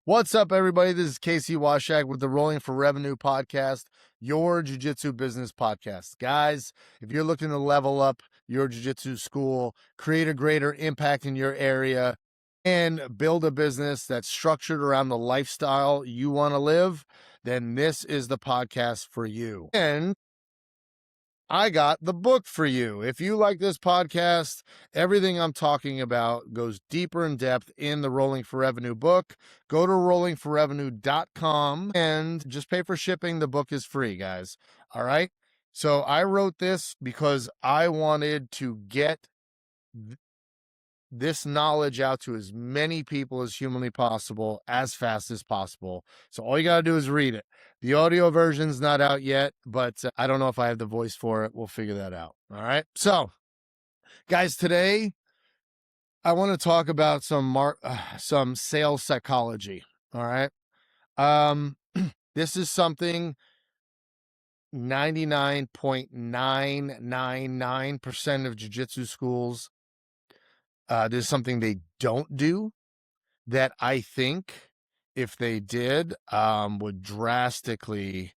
What's up, everybody? This is Casey Washak with the Rolling for Revenue podcast, your jiu-jitsu business podcast. Guys, if you're looking to level up your jiu-jitsu school, create a greater impact in your area, and build a business that's structured around the lifestyle you want to live, then this is the podcast for you. And I got the book for you. If you like this podcast, everything I'm talking about goes deeper in depth in the Rolling for Revenue book. Go to rollingforrevenue.com and just pay for shipping. The book is free, guys. All right. So I wrote this because I wanted to get this knowledge out to as many people as humanly possible, as fast as possible. So all you got to do is read it. The audio version's not out yet, but I don't know if I have the voice for it. We'll figure that out. All right. So, guys, today I want to talk about some sales psychology. All right. This is something 99.999% of jiu-jitsu schools, this is something they don't do that I think if they did, would drastically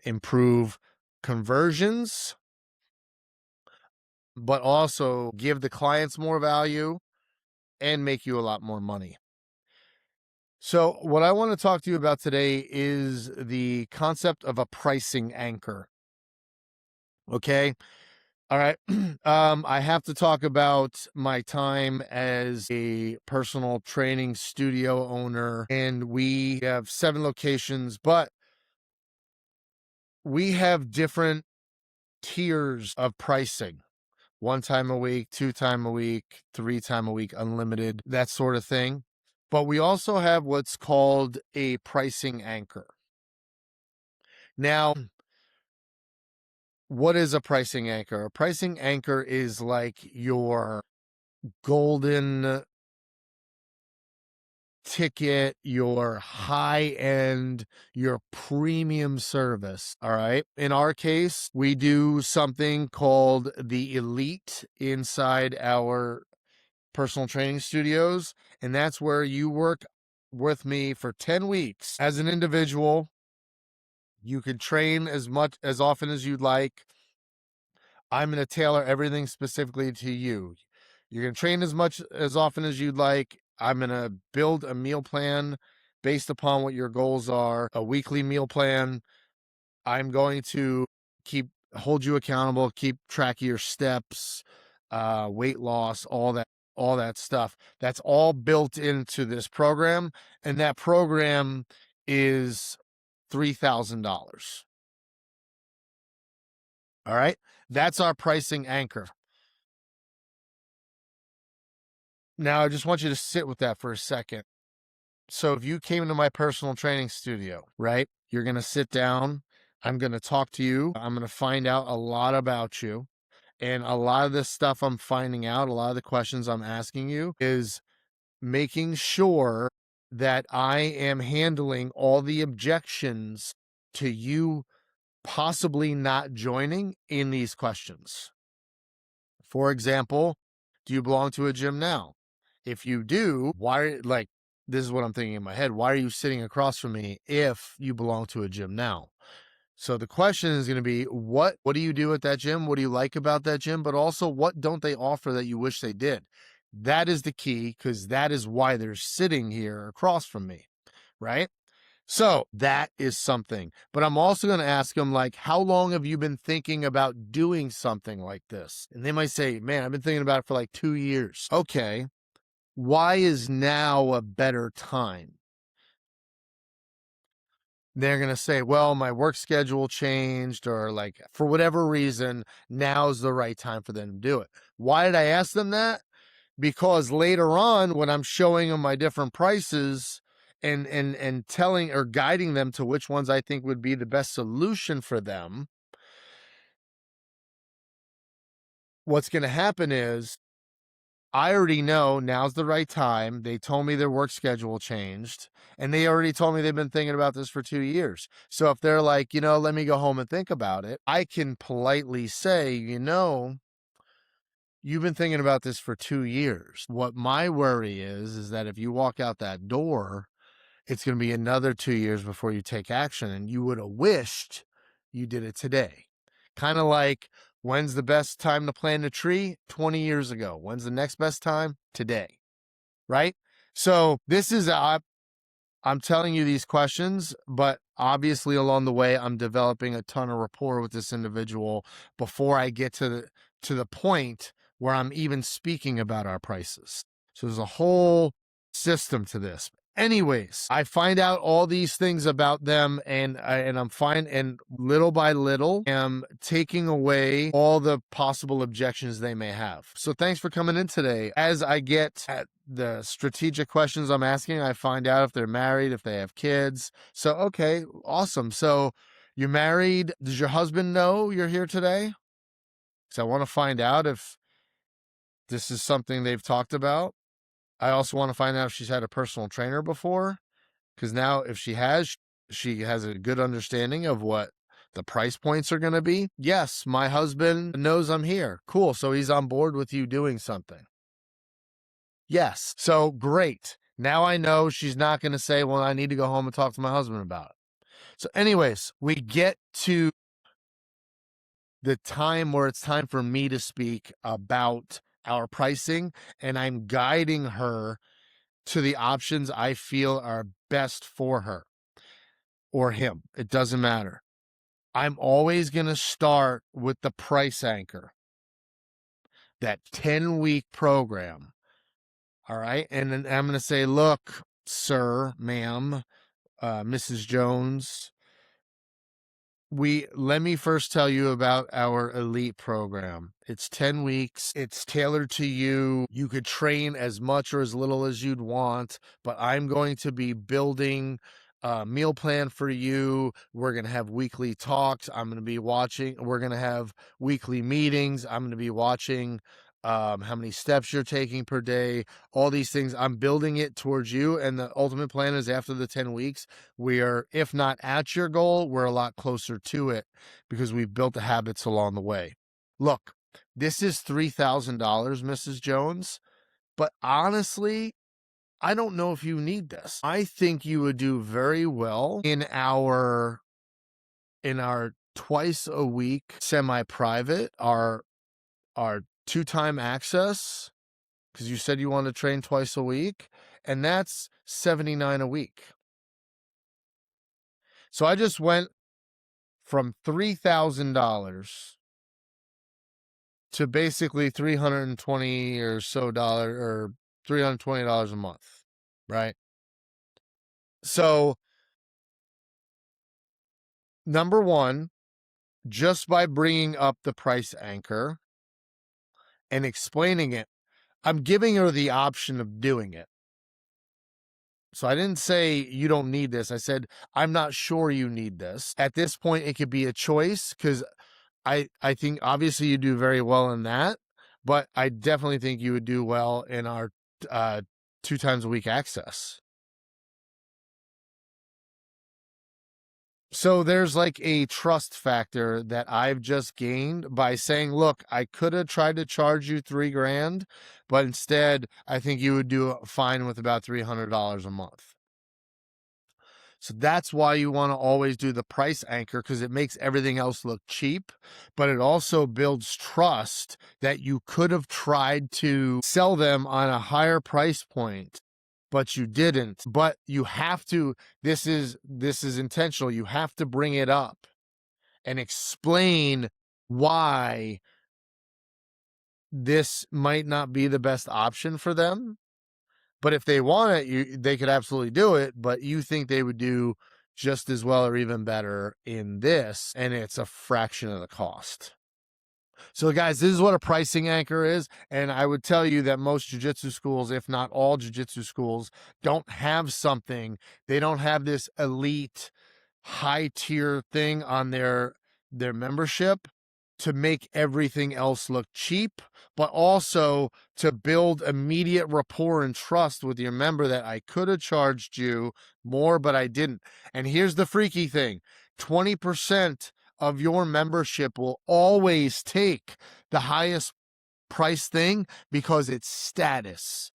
improve conversions, but also give the clients more value and make you a lot more money. So what I want to talk to you about today is the concept of a pricing anchor. Okay. All right. I have to talk about my time as a personal training studio owner, and we have 7 locations, but we have different tiers of pricing. 1 time a week, 2 time a week, 3 time a week, unlimited, that sort of thing. But we also have what's called a pricing anchor. Now, what is a pricing anchor? A pricing anchor is like your golden ticket, your high end, your premium service. All right. In our case, we do something called the Elite inside our personal training studios. And that's where you work with me for 10 weeks as an individual. You can train as often as you'd like. I'm going to tailor everything specifically to you. You can train as often as you'd like. I'm going to build a meal plan based upon what your goals are, a weekly meal plan. I'm going to hold you accountable, keep track of your steps, weight loss, all that stuff. That's all built into this program. And that program is $3,000. All right. That's our pricing anchor. Now, I just want you to sit with that for a second. So if you came to my personal training studio, right, you're going to sit down. I'm going to talk to you. I'm going to find out a lot about you. And a lot of this stuff I'm finding out, a lot of the questions I'm asking you is making sure that I am handling all the objections to you possibly not joining in these questions. For example, do you belong to a gym now? If you do, this is what I'm thinking in my head. Why are you sitting across from me if you belong to a gym now? So the question is going to be, what do you do at that gym? What do you like about that gym? But also, what don't they offer that you wish they did? That is the key, because that is why they're sitting here across from me, right? So that is something. But I'm also going to ask them, like, how long have you been thinking about doing something like this? And they might say, man, I've been thinking about it for like 2 years. Okay. Why is now a better time? They're going to say, well, my work schedule changed, or like for whatever reason, now's the right time for them to do it. Why did I ask them that? Because later on, when I'm showing them my different prices and telling or guiding them to which ones I think would be the best solution for them, what's going to happen is I already know now's the right time. They told me their work schedule changed, and they already told me they've been thinking about this for 2 years. So if they're like, let me go home and think about it, I can politely say, you've been thinking about this for 2 years. What my worry is that if you walk out that door it's going to be another 2 years before you take action. And you would have wished you did it today. Kind of like, when's the best time to plant a tree? 20 years ago. When's the next best time? Today. Right? So this is, I'm telling you these questions, but obviously along the way, I'm developing a ton of rapport with this individual before I get to the point where I'm even speaking about our prices. So there's a whole system to this. Anyways, I find out all these things about them, and I'm fine. And little by little, I'm taking away all the possible objections they may have. So thanks for coming in today. As I get at the strategic questions I'm asking, I find out if they're married, if they have kids. So, okay, awesome. So you're married. Does your husband know you're here today? Because I want to find out if this is something they've talked about. I also want to find out if she's had a personal trainer before, because now if she has a good understanding of what the price points are going to be. Yes, my husband knows I'm here. Cool. So he's on board with you doing something. Yes. So great. Now I know she's not going to say, well, I need to go home and talk to my husband about it. So anyways, we get to the time where it's time for me to speak about our pricing, and I'm guiding her to the options I feel are best for her or him. It doesn't matter. I'm always going to start with the price anchor, that 10-week program. All right. And then I'm going to say, look, sir, ma'am, Mrs. Jones, let me first tell you about our elite program. It's 10 weeks. It's tailored to you. You could train as much or as little as you'd want, but I'm going to be building a meal plan for you. We're going to have weekly talks. We're going to have weekly meetings. I'm going to be watching how many steps you're taking per day, all these things. I'm building it towards you. And the ultimate plan is after the 10 weeks, we are, if not at your goal, we're a lot closer to it because we've built the habits along the way. Look, this is $3,000, Mrs. Jones, but honestly, I don't know if you need this. I think you would do very well in our twice a week semi-private, our 2-time access, because you said you want to train twice a week, and that's $79 a week. So I just went from $3,000 to basically $320 or so or $320 a month, right? So number one, just by bringing up the price anchor and explaining it, I'm giving her the option of doing it. So I didn't say you don't need this. I said, I'm not sure you need this. At this point, it could be a choice because I think obviously you do very well in that, but I definitely think you would do well in our 2 times a week access. So there's like a trust factor that I've just gained by saying, look, I could have tried to charge you $3,000, but instead I think you would do fine with about $300 a month. So that's why you want to always do the price anchor, because it makes everything else look cheap, but it also builds trust that you could have tried to sell them on a higher price point, but you didn't. But you have to, this is intentional. You have to bring it up and explain why this might not be the best option for them. But if they want it, they could absolutely do it, but you think they would do just as well or even better in this, and it's a fraction of the cost. So guys, this is what a pricing anchor is, and I would tell you that most jiu-jitsu schools, if not all jiu-jitsu schools, don't have something. They don't have this elite high tier thing on their membership to make everything else look cheap, but also to build immediate rapport and trust with your member that I could have charged you more, but I didn't. And here's the freaky thing. 20% of your membership will always take the highest price thing because it's status.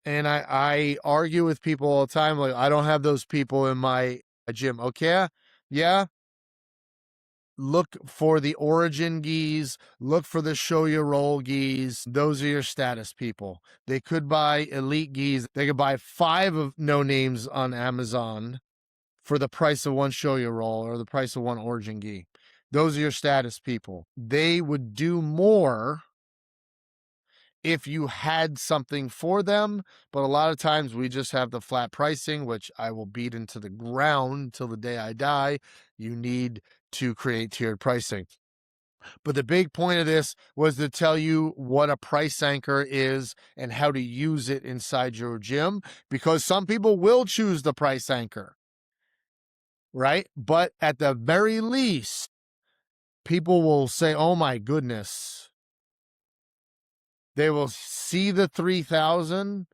And I argue with people all the time, like, I don't have those people in my gym. Okay. Yeah. Look for the origin gis, look for the show your roll gis. Those are your status people. They could buy elite gis. They could buy 5 of no names on Amazon for the price of one show your roll or the price of one origin gi. Those are your status people. They would do more if you had something for them, but a lot of times we just have the flat pricing, which I will beat into the ground till the day I die. You need to create tiered pricing. But the big point of this was to tell you what a price anchor is and how to use it inside your gym, because some people will choose the price anchor, right? But at the very least, people will say, oh my goodness. They will see the 3,000,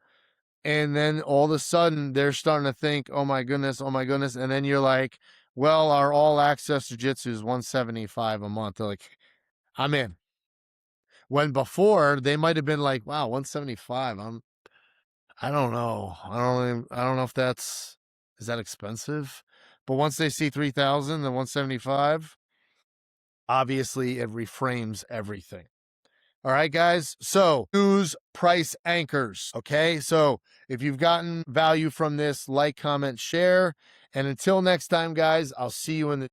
and then all of a sudden they're starting to think, oh my goodness. And then you're like, well, our all access jiu-jitsu is $175 a month. They're like, I'm in. When before they might have been like, wow, 175. I don't know. I don't know if is that expensive? But once they see 3,000 and 175, obviously it reframes everything. All right, guys. So use price anchors. Okay. So if you've gotten value from this, like, comment, share. And until next time, guys, I'll see you in the